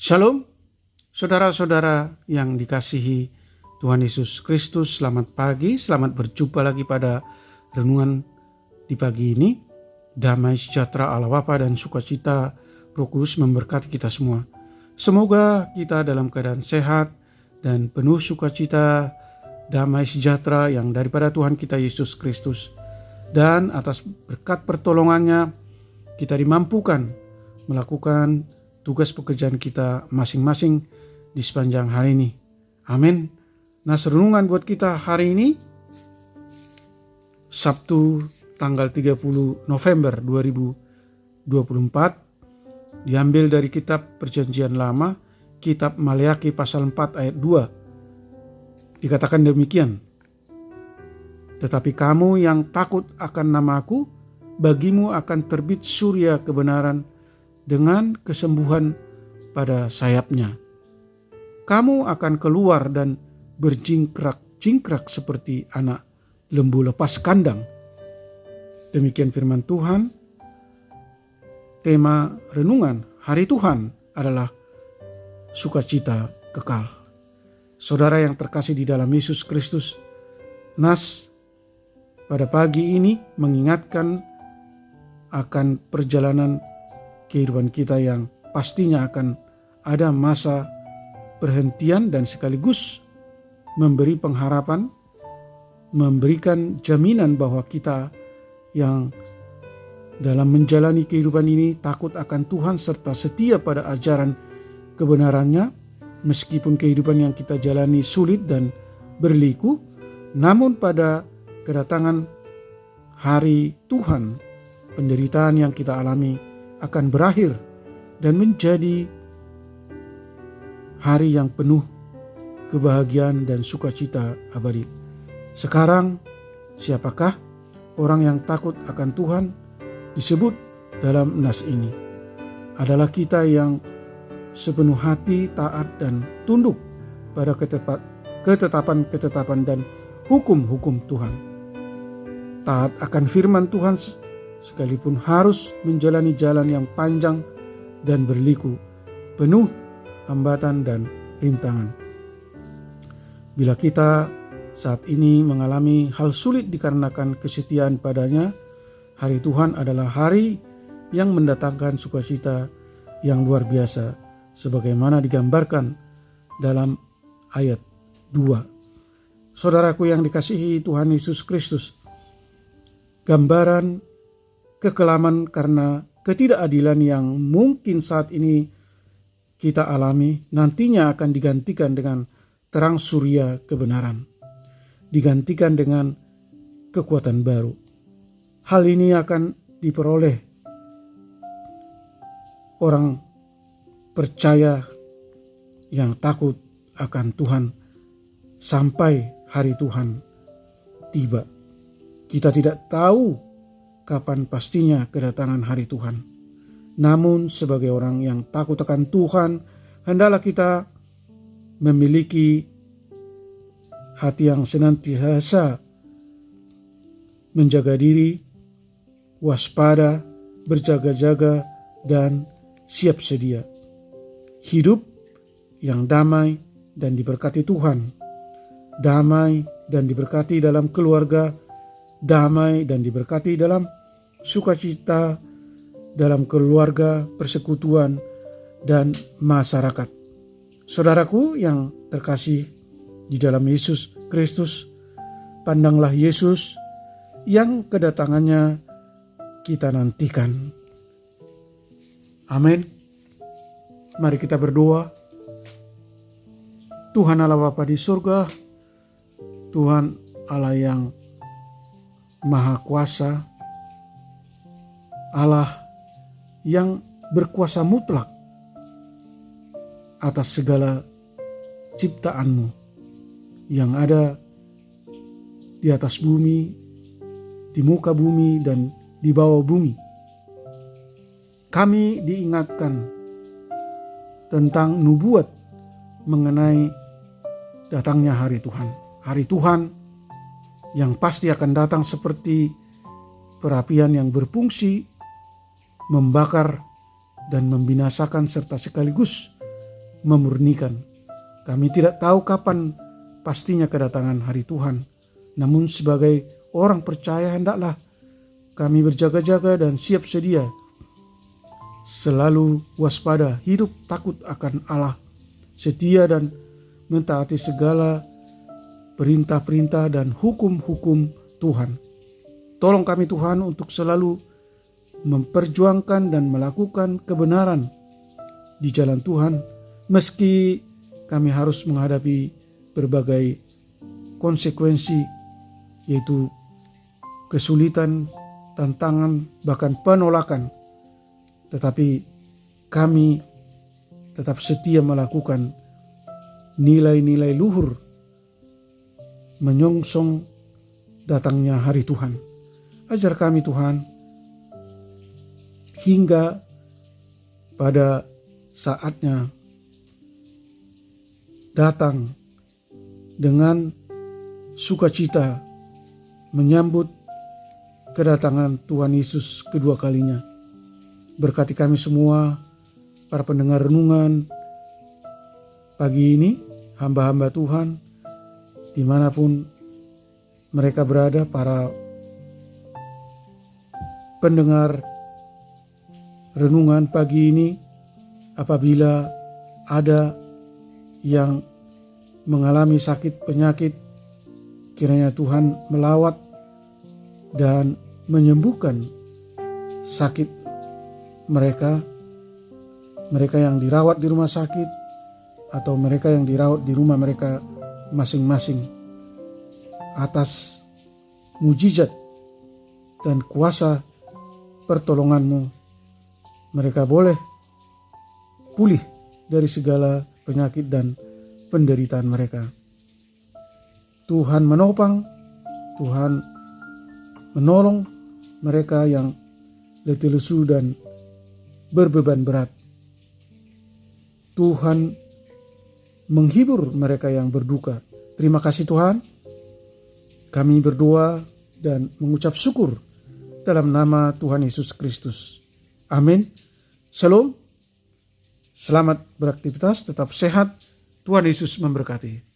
Shalom, saudara-saudara yang dikasihi Tuhan Yesus Kristus. Selamat pagi, selamat berjumpa lagi pada renungan di pagi ini. Damai sejahtera Allah Bapa dan sukacita Roh Kudus memberkati kita semua. Semoga kita dalam keadaan sehat dan penuh sukacita, damai sejahtera yang daripada Tuhan kita Yesus Kristus. Dan atas berkat pertolongannya kita dimampukan melakukan tugas pekerjaan kita masing-masing di sepanjang hari ini. Amin. Nah, renungan buat kita hari ini Sabtu tanggal 30 November 2024 diambil dari kitab Perjanjian Lama, kitab Maleakhi pasal 4 ayat 2. Dikatakan demikian, "Tetapi kamu yang takut akan namaku, bagimu akan terbit surya kebenaran dengan kesembuhan pada sayapnya. Kamu akan keluar dan berjingkrak-jingkrak seperti anak lembu lepas kandang." Demikian firman Tuhan. Tema renungan hari Tuhan adalah sukacita kekal. Saudara yang terkasih di dalam Yesus Kristus, Nas pada pagi ini mengingatkan akan perjalanan kehidupan kita yang pastinya akan ada masa perhentian dan sekaligus memberi pengharapan, memberikan jaminan bahwa kita yang dalam menjalani kehidupan ini takut akan Tuhan serta setia pada ajaran kebenarannya, meskipun kehidupan yang kita jalani sulit dan berliku, namun pada kedatangan hari Tuhan, penderitaan yang kita alami akan berakhir dan menjadi hari yang penuh kebahagiaan dan sukacita abadi. Sekarang, siapakah orang yang takut akan Tuhan disebut dalam nas ini? Adalah kita yang sepenuh hati taat dan tunduk pada ketetapan-ketetapan dan hukum-hukum Tuhan. Taat akan firman Tuhan sekalipun harus menjalani jalan yang panjang dan berliku, penuh hambatan dan rintangan. Bila kita saat ini mengalami hal sulit dikarenakan kesetiaan padanya, hari Tuhan adalah hari yang mendatangkan sukacita yang luar biasa, sebagaimana digambarkan dalam ayat 2. Saudaraku yang dikasihi Tuhan Yesus Kristus, gambaran kekelaman karena ketidakadilan yang mungkin saat ini kita alami nantinya akan digantikan dengan terang surya kebenaran, digantikan dengan kekuatan baru. Hal ini akan diperoleh orang percaya yang takut akan Tuhan sampai hari Tuhan tiba. Kita tidak tahu kapan pastinya kedatangan hari Tuhan. Namun sebagai orang yang takut akan Tuhan, hendaklah kita memiliki hati yang senantiasa menjaga diri, waspada, berjaga-jaga, dan siap sedia. Hidup yang damai dan diberkati Tuhan, damai dan diberkati dalam keluarga, damai dan diberkati dalam sukacita, dalam keluarga, persekutuan, dan masyarakat. Saudaraku yang terkasih di dalam Yesus Kristus, pandanglah Yesus yang kedatangannya kita nantikan. Amin. Mari kita berdoa. Tuhan Allah Bapa di surga, Tuhan Allah yang Maha Kuasa, Allah yang berkuasa mutlak atas segala ciptaanmu yang ada di atas bumi, di muka bumi, dan di bawah bumi. Kami diingatkan tentang nubuat mengenai datangnya hari Tuhan. Hari Tuhan yang pasti akan datang seperti perapian yang berfungsi membakar dan membinasakan serta sekaligus memurnikan. Kami tidak tahu kapan pastinya kedatangan hari Tuhan. Namun sebagai orang percaya hendaklah kami berjaga-jaga dan siap sedia, selalu waspada, hidup takut akan Allah, setia dan mentaati segala perintah-perintah dan hukum-hukum Tuhan. Tolong kami Tuhan untuk selalu memperjuangkan dan melakukan kebenaran di jalan Tuhan, meski kami harus menghadapi berbagai konsekuensi, yaitu kesulitan, tantangan, bahkan penolakan. Tetapi kami tetap setia melakukan nilai-nilai luhur menyongsong datangnya hari Tuhan. Ajar kami Tuhan hingga pada saatnya datang dengan sukacita menyambut kedatangan Tuhan Yesus kedua kalinya. Berkati kami semua, para pendengar renungan pagi ini, hamba-hamba Tuhan, dimanapun mereka berada, para pendengar renungan pagi ini, apabila ada yang mengalami sakit penyakit, kiranya Tuhan melawat dan menyembuhkan sakit mereka yang dirawat di rumah sakit atau mereka yang dirawat di rumah mereka masing-masing. Atas mujizat dan kuasa pertolongan-Mu, mereka boleh pulih dari segala penyakit dan penderitaan mereka. Tuhan menopang, Tuhan menolong mereka yang letih lesu dan berbeban berat. Tuhan menghibur mereka yang berduka. Terima kasih Tuhan. Kami berdoa dan mengucap syukur dalam nama Tuhan Yesus Kristus. Amin. Shalom. Selamat beraktivitas, tetap sehat. Tuhan Yesus memberkati.